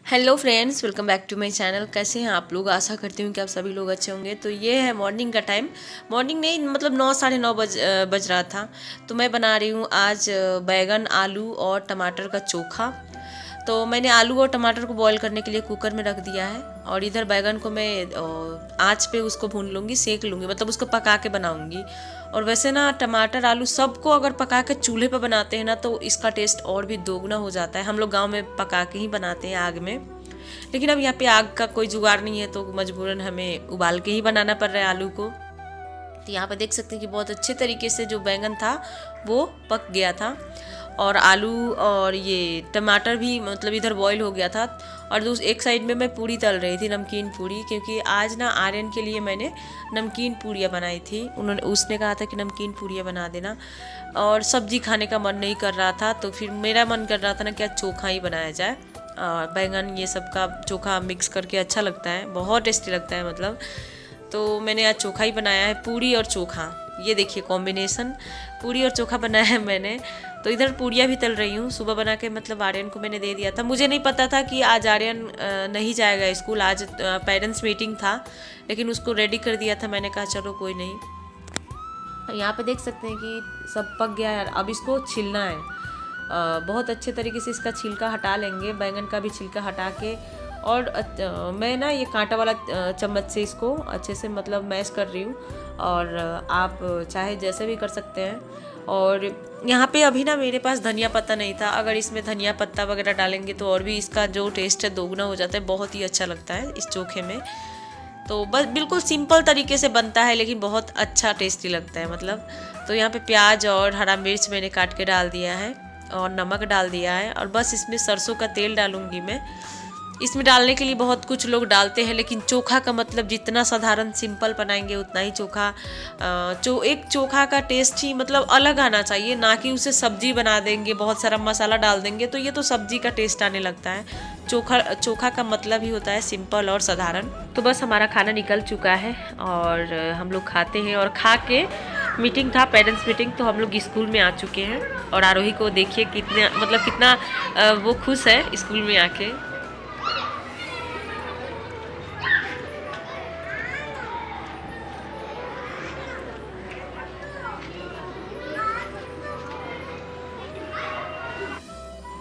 Hello friends, welcome back to my channel. कैसे हैं आप लोग? आशा करती हूँ कि आप सभी लोग अच्छे होंगे। तो ये है मॉर्निंग का टाइम। मॉर्निंग नहीं, मतलब 9 साढ़े 9 बज रहा था। तो मैं बना रही हूँ आज बैगन, आलू और टमाटर का चोखा। तो मैंने आलू और टमाटर को बॉईल करने के लिए कुकर में रख दिया है और इधर बैगन को मैं आँच पे उसको भून लूँगी, सेक लूँगी, मतलब उसको पका के बनाऊँगी। और वैसे ना टमाटर आलू सबको अगर पका के चूल्हे पर बनाते हैं ना तो इसका टेस्ट और भी दोगुना हो जाता है। हम लोग गांव में पका के ही बनाते हैं आग में, लेकिन अब यहाँ पे आग का कोई जुगाड़ नहीं है तो मजबूरन हमें उबाल के ही बनाना पड़ रहा है आलू को। तो यहाँ पे देख सकते हैं कि बहुत अच्छे तरीके से जो बैंगन था वो पक गया था और आलू और ये टमाटर भी मतलब इधर बॉईल हो गया था। और एक साइड में मैं पूरी तल रही थी, नमकीन पूरी, क्योंकि आज ना आर्यन के लिए मैंने नमकीन पूरियाँ बनाई थी। उसने कहा था कि नमकीन पूरियाँ बना देना और सब्जी खाने का मन नहीं कर रहा था, तो फिर मेरा मन कर रहा था ना कि आज चोखा ही बनाया जाए। बैंगन ये सब का चोखा मिक्स करके अच्छा लगता है, बहुत टेस्टी लगता है मतलब। तो मैंने आज चोखा ही बनाया है, पूरी और चोखा। ये देखिए कॉम्बिनेशन, पूरी और चोखा बनाया है मैंने। तो इधर पूरियाँ भी तल रही हूँ, सुबह बना के मतलब आर्यन को मैंने दे दिया था। मुझे नहीं पता था कि आज आर्यन नहीं जाएगा स्कूल, आज पेरेंट्स मीटिंग था, लेकिन उसको रेडी कर दिया था। मैंने कहा चलो कोई नहीं। यहाँ पे देख सकते हैं कि सब पक गया है, अब इसको छिलना है। बहुत अच्छे तरीके से इसका छिलका हटा लेंगे, बैंगन का भी छिलका हटा के। और मैं ना ये कांटा वाला चम्मच से इसको अच्छे से मतलब मैश कर रही हूँ, और आप चाहे जैसे भी कर सकते हैं। और यहाँ पे अभी ना मेरे पास धनिया पत्ता नहीं था, अगर इसमें धनिया पत्ता वगैरह डालेंगे तो और भी इसका जो टेस्ट है दोगुना हो जाता है, बहुत ही अच्छा लगता है इस चोखे में। तो बस बिल्कुल सिंपल तरीके से बनता है लेकिन बहुत अच्छा टेस्टी लगता है मतलब। तो यहाँ पे प्याज और हरा मिर्च मैंने काट के डाल दिया है और नमक डाल दिया है, और बस इसमें सरसों का तेल डालूंगी मैं। इसमें डालने के लिए बहुत कुछ लोग डालते हैं, लेकिन चोखा का मतलब जितना साधारण सिंपल बनाएंगे उतना ही चोखा एक चोखा का टेस्ट ही मतलब अलग आना चाहिए, ना कि उसे सब्जी बना देंगे, बहुत सारा मसाला डाल देंगे तो ये तो सब्जी का टेस्ट आने लगता है। चोखा का मतलब ही होता है सिंपल और साधारण। तो बस हमारा खाना निकल चुका है और हम लोग खाते हैं, और खा के मीटिंग था, पेरेंट्स मीटिंग, तो हम लोग स्कूल में आ चुके हैं। और आरोही को देखिए कितना वो खुश है स्कूल में आके।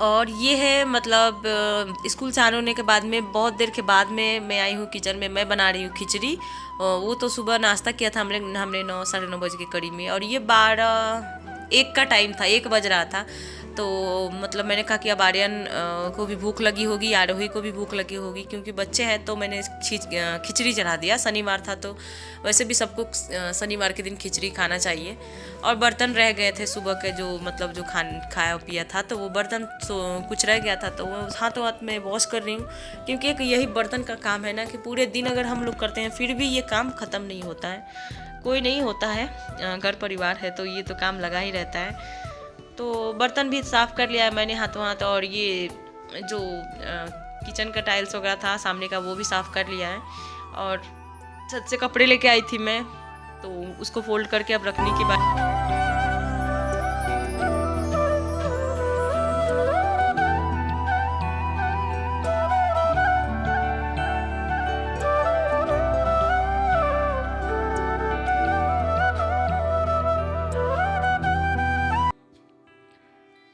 और ये है मतलब स्कूल से आने होने के बाद में बहुत देर के बाद में मैं आई हूँ किचन में। मैं बना रही हूँ खिचड़ी। वो तो सुबह नाश्ता किया था हमने 9 साढ़े 9 बजे के करीब में, और ये 12-1 का टाइम था, 1 बज रहा था। तो मतलब मैंने कहा कि अब आर्यन को भी भूख लगी होगी, आरोही को भी भूख लगी होगी, क्योंकि बच्चे हैं, तो मैंने खिचड़ी चढ़ा दिया। शनिवार था तो वैसे भी सबको शनिवार के दिन खिचड़ी खाना चाहिए। और बर्तन रह गए थे सुबह के, जो मतलब जो खाया पिया था, तो वो बर्तन कुछ रह गया था, तो वो हाथों हाथ में वॉश कर रही हूँ। क्योंकि एक यही बर्तन का काम है ना कि पूरे दिन अगर हम लोग करते हैं फिर भी ये काम ख़त्म नहीं होता है। कोई नहीं होता है, घर परिवार है तो ये तो काम लगा ही रहता है। तो बर्तन भी साफ़ कर लिया है मैंने हाथों हाथ, और ये जो किचन का टाइल्स वगैरह था सामने का वो भी साफ़ कर लिया है। और छत से कपड़े लेके आई थी मैं, तो उसको फोल्ड करके अब रखने की बात।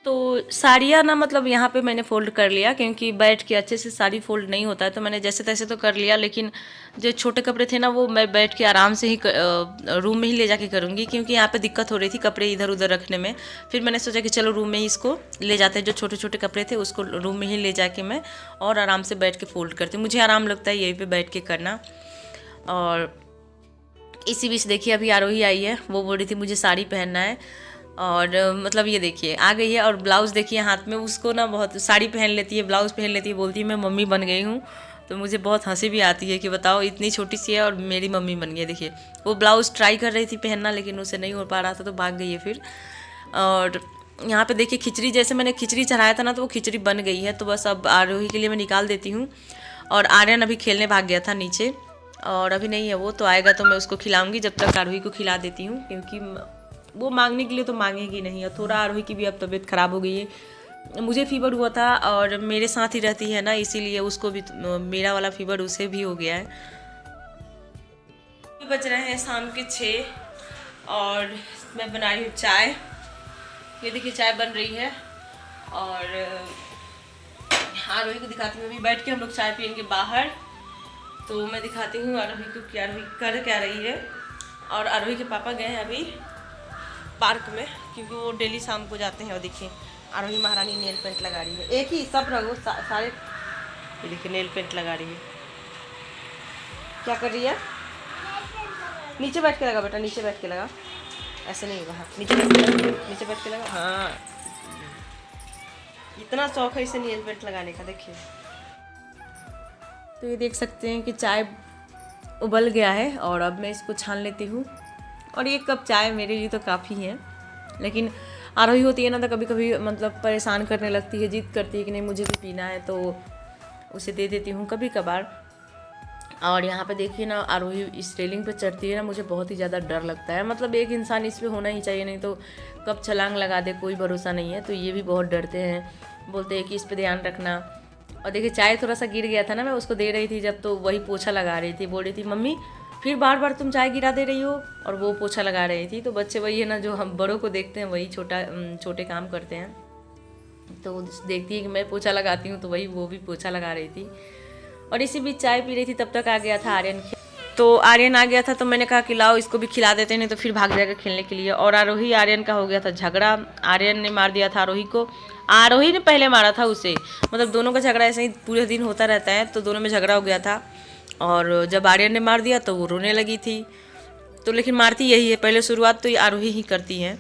तो साड़ियाँ ना मतलब यहाँ पे मैंने फ़ोल्ड कर लिया, क्योंकि बैठ के अच्छे से साड़ी फ़ोल्ड नहीं होता है, तो मैंने जैसे तैसे तो कर लिया। लेकिन जो छोटे कपड़े थे ना वो मैं बैठ के आराम से ही रूम में ही ले जाके करूँगी, क्योंकि यहाँ पे दिक्कत हो रही थी कपड़े इधर उधर रखने में। फिर मैंने सोचा कि चलो रूम में ही इसको ले जाते हैं, जो छोटे छोटे कपड़े थे उसको रूम में ही ले जाके मैं और आराम से बैठ के फ़ोल्ड करती हूँ। मुझे आराम लगता है यहीं पर बैठ के करना। और इसी बीच देखिए अभी आरोही आई है, वो बोल रही थी मुझे साड़ी पहनना है, और मतलब ये देखिए आ गई है। और ब्लाउज़ देखिए हाथ में, उसको ना बहुत साड़ी पहन लेती है, ब्लाउज़ पहन लेती है, बोलती है मैं मम्मी बन गई हूँ। तो मुझे बहुत हंसी भी आती है कि बताओ इतनी छोटी सी है और मेरी मम्मी बन गई। देखिए वो ब्लाउज़ ट्राई कर रही थी पहनना, लेकिन उसे नहीं हो पा रहा था तो भाग गई है फिर। और यहाँ पे देखिए खिचड़ी, जैसे मैंने खिचड़ी चढ़ाया था ना तो वो खिचड़ी बन गई है। तो बस अब आरोही के लिए मैं निकाल देती हूँ। और आर्यन अभी खेलने भाग गया था नीचे, और अभी नहीं है वो, तो आएगा तो मैं उसको खिलाऊंगी। जब तक आरोही को खिला देती हूँ, क्योंकि वो मांगने के लिए तो मांगेगी नहीं। और थोड़ा आरोही की भी अब तबीयत ख़राब हो गई है, मुझे फीवर हुआ था और मेरे साथ ही रहती है ना, इसीलिए उसको भी मेरा वाला फीवर उसे भी हो गया है। बज रहे हैं शाम के 6 और मैं बना रही हूँ चाय। ये देखिए चाय बन रही है और आरोही को दिखाती हूँ। अभी बैठ के हम लोग चाय पियेंगे बाहर, तो मैं दिखाती हूँ आरोही को क्या आरोही कर क्या रही है। और आरोही के पापा गए हैं अभी पार्क में, क्योंकि वो डेली शाम को जाते हैं। और देखिए आरोही महारानी नेल पेंट लगा रही है, एक ही सब रंगों सारे। ये देखिए नेल पेंट लगा रही है। क्या कर रही है? नीचे बैठ के लगा बेटा, नीचे बैठ के लगा, ऐसे नहीं होगा। हाँ नीचे बैठ के लगा, नीचे बैठ के लगा। हाँ इतना शौक है इसे नेल पेंट लगाने का। देखिए तो ये देख सकते हैं कि चाय उबल गया है और अब मैं इसको छान लेती हूँ। और ये कप चाय मेरे लिए तो काफ़ी है, लेकिन आरोही होती है ना तो कभी कभी मतलब परेशान करने लगती है, जिद करती है कि नहीं मुझे भी पीना है, तो उसे दे देती हूँ कभी कभार। और यहाँ पे देखिए ना आरोही इस रेलिंग पे चढ़ती है ना, मुझे बहुत ही ज़्यादा डर लगता है। मतलब एक इंसान इस पे होना ही चाहिए, नहीं तो कब छलांग लगा दे कोई भरोसा नहीं है। तो ये भी बहुत डरते हैं, बोलते हैं कि इस पे ध्यान रखना। और देखिए चाय थोड़ा सा गिर गया था ना, मैं उसको दे रही थी जब, तो वही पोछा लगा रही थी। बोल रही थी मम्मी फिर बार बार तुम चाय गिरा दे रही हो, और वो पोछा लगा रही थी। तो बच्चे वही है ना, जो हम बड़ों को देखते हैं वही छोटे काम करते हैं। तो देखती है कि मैं पोछा लगाती हूँ, तो वही वो भी पोछा लगा रही थी। और इसी बीच चाय पी रही थी, तब तक आ गया था आर्यन। तो आर्यन आ गया था, तो मैंने कहा कि लाओ इसको भी खिला देते हैं, नहीं तो फिर भाग जाएगा खेलने के लिए। और आरोही आर्यन का हो गया था झगड़ा। आर्यन ने मार दिया था आरोही को, आरोही ने पहले मारा था उसे। मतलब दोनों का झगड़ा ऐसे ही पूरे दिन होता रहता है, तो दोनों में झगड़ा हो गया था। और जब आर्यन ने मार दिया तो वो रोने लगी थी। तो लेकिन मारती यही है, पहले शुरुआत तो ये आरोही ही करती हैं।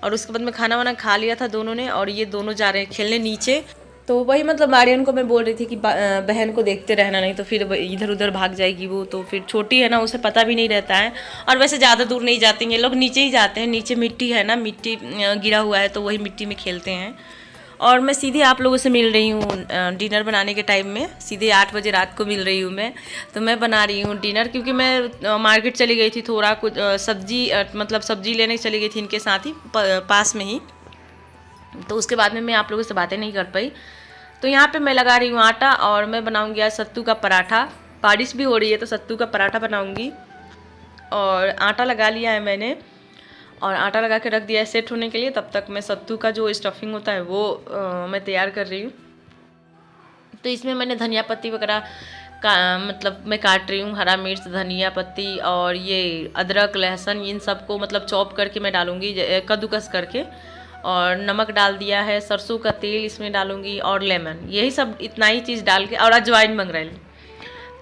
और उसके बाद में खाना वाना खा लिया था दोनों ने, और ये दोनों जा रहे हैं खेलने नीचे। तो वही मतलब आर्यन को मैं बोल रही थी कि बहन को देखते रहना, नहीं तो फिर इधर उधर भाग जाएगी वो। तो फिर छोटी है ना, उसे पता भी नहीं रहता है। और वैसे ज़्यादा दूर नहीं जाते हैं ये लोग, नीचे ही जाते हैं। नीचे मिट्टी है ना, मिट्टी गिरा हुआ है, तो वही मिट्टी में खेलते हैं। और मैं सीधे आप लोगों से मिल रही हूँ डिनर बनाने के टाइम में। सीधे 8 बजे रात को मिल रही हूँ मैं। तो मैं बना रही हूँ डिनर, क्योंकि मैं मार्केट चली गई थी थोड़ा कुछ सब्जी मतलब सब्जी लेने चली गई थी इनके साथ ही पास में ही। तो उसके बाद में मैं आप लोगों से बातें नहीं कर पाई। तो यहाँ पे मैं लगा रही हूँ आटा, और मैं बनाऊँगी आज सत्तू का पराठा। बारिश भी हो रही है तो सत्तू का पराठा बनाऊँगी। और आटा लगा लिया है मैंने, और आटा लगा के रख दिया है सेट होने के लिए। तब तक मैं सत्तू का जो स्टफिंग होता है वो मैं तैयार कर रही हूँ। तो इसमें मैंने धनिया पत्ती वगैरह का मतलब मैं काट रही हूँ, हरा मिर्च, धनिया पत्ती और ये अदरक लहसुन, इन सबको मतलब चॉप करके मैं डालूँगी कद्दूकस करके। और नमक डाल दिया है, सरसों का तेल इसमें डालूँगी, और लेमन, यही सब इतना ही चीज़ डाल के, और अजवाइन मंगरेल।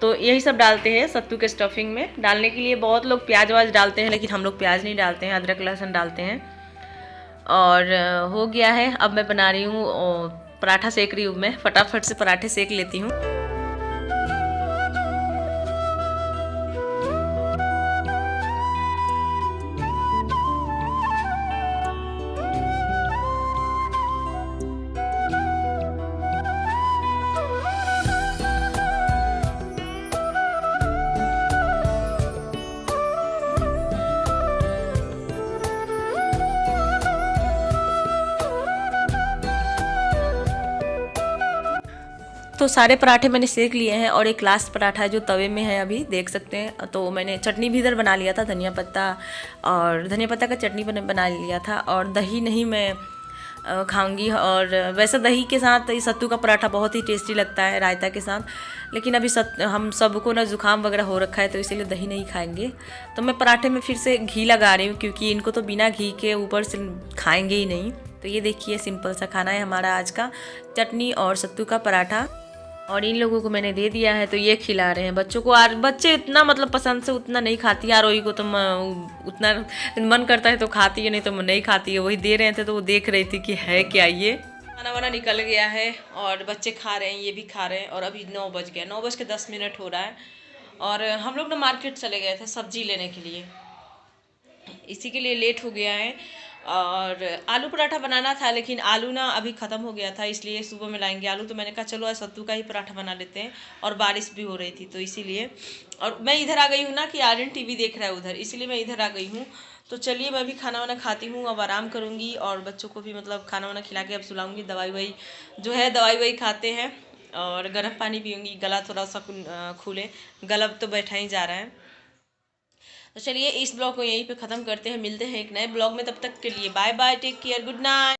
तो यही सब डालते हैं सत्तू के स्टफिंग में। डालने के लिए बहुत लोग प्याज वाज डालते हैं, लेकिन हम लोग प्याज नहीं डालते हैं, अदरक लहसुन डालते हैं। और हो गया है। अब मैं बना रही हूँ पराठा, सेक रही हूँ मैं। फटाफट से पराठे सेक लेती हूँ। तो सारे पराठे मैंने सेक लिए हैं, और एक लास्ट पराठा है जो तवे में है अभी, देख सकते हैं। तो मैंने चटनी भी इधर बना लिया था, धनिया पत्ता और धनिया पत्ता का चटनी बना लिया था। और दही नहीं मैं खाऊंगी। और वैसे दही के साथ ये सत्तू का पराठा बहुत ही टेस्टी लगता है रायता के साथ, लेकिन अभी हम सबको ना जुकाम वगैरह हो रखा है, तो इसीलिए दही नहीं खाएंगे। तो मैं पराठे में फिर से घी लगा रही हूँ, क्योंकि इनको तो बिना घी के ऊपर से खाएंगे ही नहीं। तो ये देखिए सिंपल सा खाना है हमारा आज का, चटनी और सत्तू का पराठा। और इन लोगों को मैंने दे दिया है, तो ये खिला रहे हैं बच्चों को। बच्चे इतना मतलब पसंद से उतना नहीं खाती। आरोही को तो उतना मन करता है तो खाती है, नहीं तो नहीं खाती है। वही दे रहे थे तो वो देख रही थी कि है क्या। ये खाना वाना निकल गया है और बच्चे खा रहे हैं, ये भी खा रहे हैं। और अभी 9 बज गया, 9:10 हो रहा है। और हम लोग ना मार्केट चले गए थे सब्जी लेने के लिए, इसी के लिए लेट हो गया है। और आलू पराठा बनाना था, लेकिन आलू ना अभी ख़त्म हो गया था, इसलिए सुबह में लाएंगे आलू। तो मैंने कहा चलो आज सत्तू का ही पराठा बना लेते हैं। और बारिश भी हो रही थी तो इसीलिए। और मैं इधर आ गई हूँ ना कि आर्यन टीवी देख रहा है उधर, इसलिए मैं इधर आ गई हूँ। तो चलिए मैं भी खाना वाना खाती हूँ, अब आराम करूँगी और बच्चों को भी मतलब खाना वाना खिला के अब सुलाऊंगी। दवाई वही जो है दवाई वही खाते हैं और गर्म पानी पीऊँगी, गला थोड़ा सा खुले, गला तो बैठा ही जा रहा है। तो चलिए इस ब्लॉग को यहीं पे ख़त्म करते हैं, मिलते हैं एक नए ब्लॉग में, तब तक के लिए bye bye, take care, good night.